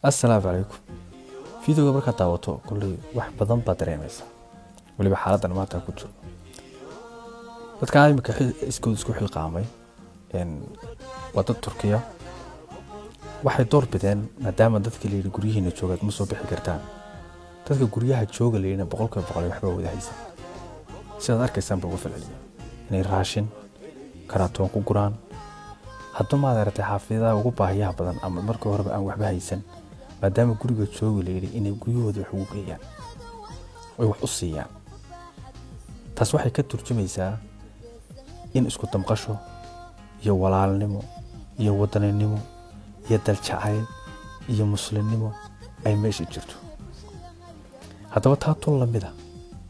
Assalaamu calaykum. Fiidiyowga markaad daawato kulli wax badan baad dareemaysaa. Waliba xaaladdan maanta ku jiro. Dadka imika isku xilqaamay waa dad Turkiya. Waxay door bideen maadaama dadka la yiri guryihiina joogaad ma soo bixi kartaan. Dadka guryaha jooga leeyna boqolkiiba boqol waxba wada haysan. Sidaad arkaysaan baa ugu falceliya inay raashin karatoon ku guraan. Haddii ma adeertay xaafadaha ugu baahiyaha badan ama markii horeba aan waxba haysan maadaama guriga jooga leeyri inay guryahooda wax ugu geeyaan oo wax u siiyaan. Taas waxay ka turjumaysaa in isku damqasho iyo walaalnimo iyo wadaninimo iyo dal jacayl iyo muslimnimo ay meesha jirto. Haddaba taa tun la mid ah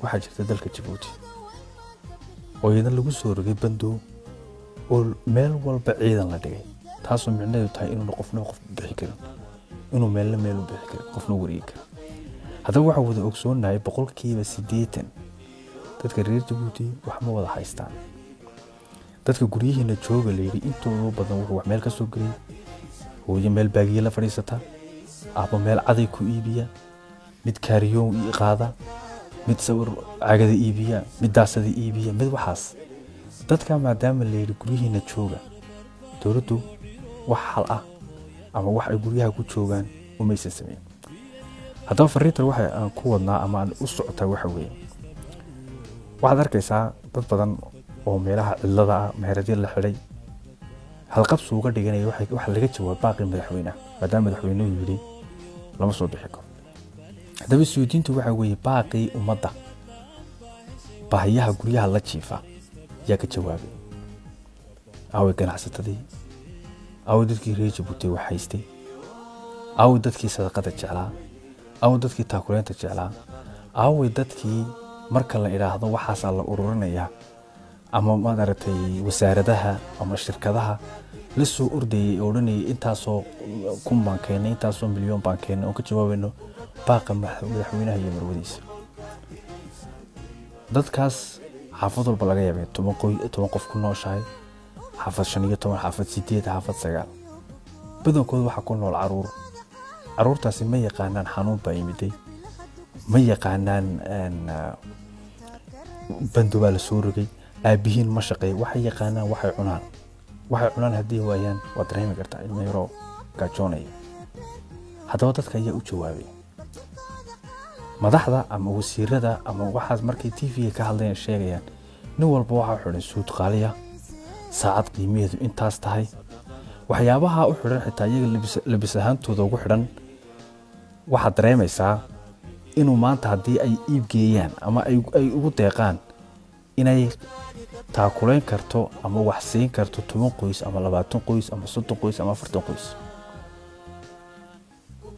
waxaa jirta dalka Djibouti oo idan lagu soo rogay bandow oo meel walba ciidan la dhigay taasoo micnaheedu tahay inuu qofna qof bixi karin inuu meel u bixi karin qofna wareegi karin. Haddaba waxa wada ogsoonahay boqolkiiba 80 dadka reer Djibouti wax ma wada haystaan. dadka guryihiina jooga leeyri intooda badan wuxuu wax meel ka soo galay hooyo meel baagiye la fadhiisata aba meel caday ku iibiya mid kaariyoon ii qaada mid sawir cagada iibiya mid daasada iibiya mid waxaas dadka maadaama leeyri guryihiina jooga dawladdu wax hal ah ama wax ay guryaha ku joogaan uma aysan sameyn. haddaba fariintan waxa aan ku wadnaa ama aan u socotaa waxa weeye waxaad arkaysaa dad badan oo meelaha cilada ah meheradii la xidhay halqab suuqa dhiganaya waxa laga jawaab baaqi madaxweynaha maadaama madaxweynuhu yiri lama soo bixi karo. haddaba suudiintu waxa weeye baaqi ummadda baahiyaha guryaha la jiifa yaa ka jawaabay aw ganacsatadii aw dadkii reer Djibouti wax haystay aw dadkii sadaqada jeclaa aw dadkii taakuleenta jeclaa aw dadkii marka la iraahdo waxaas la ururinaya ama ma adartay wasaaradaha ama shirkadaha la soo ordayay oo dhanay intaasoo kun baan keenay intaasoo milyan baan keenay oo ka jawaabayno baaqa madaxweynaha iyo marwadiisa. dadkaas xaafad walba laga yaabay 10 qof ku nooshahay xaafad 15 xaafad 8 xaafad 9 badankooda waxa ku nool caruurtaasi ma yaqaanaan xanuun baa yimiday ma yaqaanaan bandow baa la soo rogay aabihiin ma shaqay waxay yaqaanaan waxay cunaan haddii waayaan waa dareemi kartaa ilmo yaro gaajoonaya. haddaba dadka ayaa u jawaabay madaxda ama wasiirada ama waxaas markay TV ka hadlayaan sheegayaan nin walba waxa xidhan suud qaaliya saacad qiimaheedu intaas tahay waxyaabaha u xidhan xitaa iyaga labis ahaantooda ugu xidhan waxa dareemaysaa inuu maanta haddii ay iib geeyaan ama ay ugu deeqaan inay taakuleen karto ama wax siin karto 10 qoys ama 20 qoys ama 30 qoys ama 40 qoys.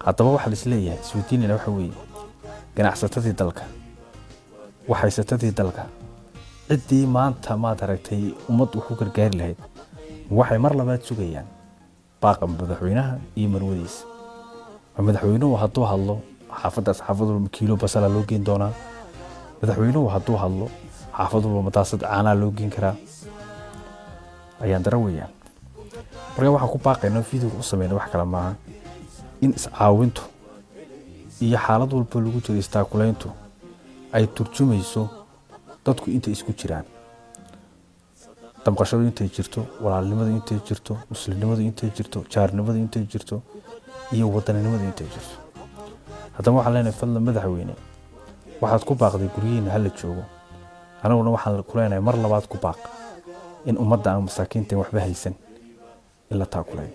haddaba waxa la isleeyahay suudiinina waxa weeye ganacsatadii dalka waxaysatadii dalka ciddii maanta ma aragtay ummad wax u gargaari lahayd waxay mar labaad sugayaan baaqa madaxweynaha iyo marwadiisa. madaxweynuhu hadduu hadlo xaafadaas xaafadu kiilo basala loo geyn doonaa madaxweynuhu hadduu hadlo xaafadu mataasad caana loo geyn karaa ayaan darawayaan. marka waxa ku baaqayna fiidiyowga u sameeyay wax kala maaha in iscaawintu iyo xaalad walba lagu jiro istaakuleyntu ay turjumayso dadku inta isku jiraan damqashadu intay jirto walaalnimadu intay jirto muslimnimadu intay jirto jaarnimadu intay jirto iyo wadaninimadu intay jirto. haddaba waxaan leenahay fadlan madaxweyne waxaad ku baaqday guryihiina hal joogo anaguna waxaan ku leenahay mar labaad ku baaq in ummadda aan masaakiinta waxba haysan in la taakuleeyo.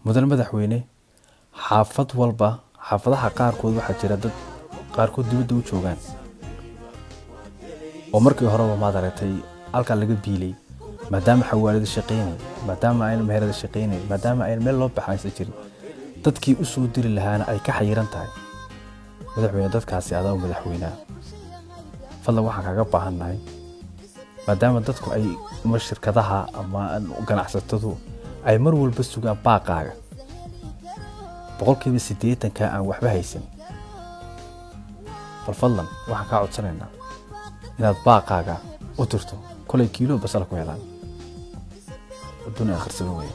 mudan madaxweyne xaafad walba xaafadaha qaarkood waxaa jira dad qaarkood dibadda u joogaan oo markii horeba ma adartay halka laga biilay maadaama xawaalada shaqeynay maadaama ay meherada shaqeynay maadaama ay meel loo baxaysan jirin dadkii u soo diri lahaana ay ka xayiran tahay. madaxweyne dadkaasi adaa madaxweynaha fadlan waxaan kaga baahannahay maadaama dadku ay shirkadaha ama ganacsatadu ay mar walba sugaan baaqaaga boqolkiiba 80 ka aan waxba haysan fadlan waxaan ka codsanaynaa inaad baaqaaga u tirto kolay kiilo basal ku helaan waduna akhrisan weeye.